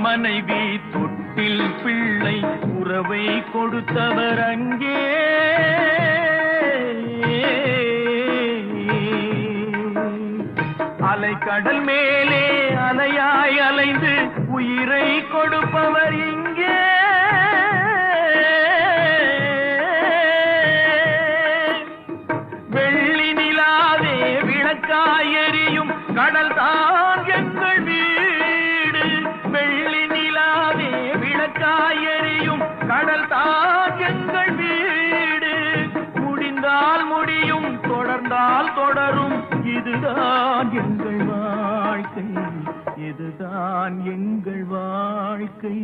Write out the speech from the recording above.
மனைவி தொட்டில் பிள்ளை உறவை கொடுத்தவர் அங்கே. அலைக்கடல் மேலே அலையாய் அலைந்து உயிரை கொடுப்பவர் இங்கே. வெள்ளி நிலாவே விளக்காய் எரியும் கடல் தான் எங்கள் வீடு. வெள்ளி நிலாவே விளக்காய் எரியும் கடல் தான் எங்கள் வீடு. முடிந்தால் முடியும், தொடர்ந்தால் தொடரும், இதுதான் எங்கள் வாழ்க்கை, இதுதான் எங்கள் வாழ்க்கை.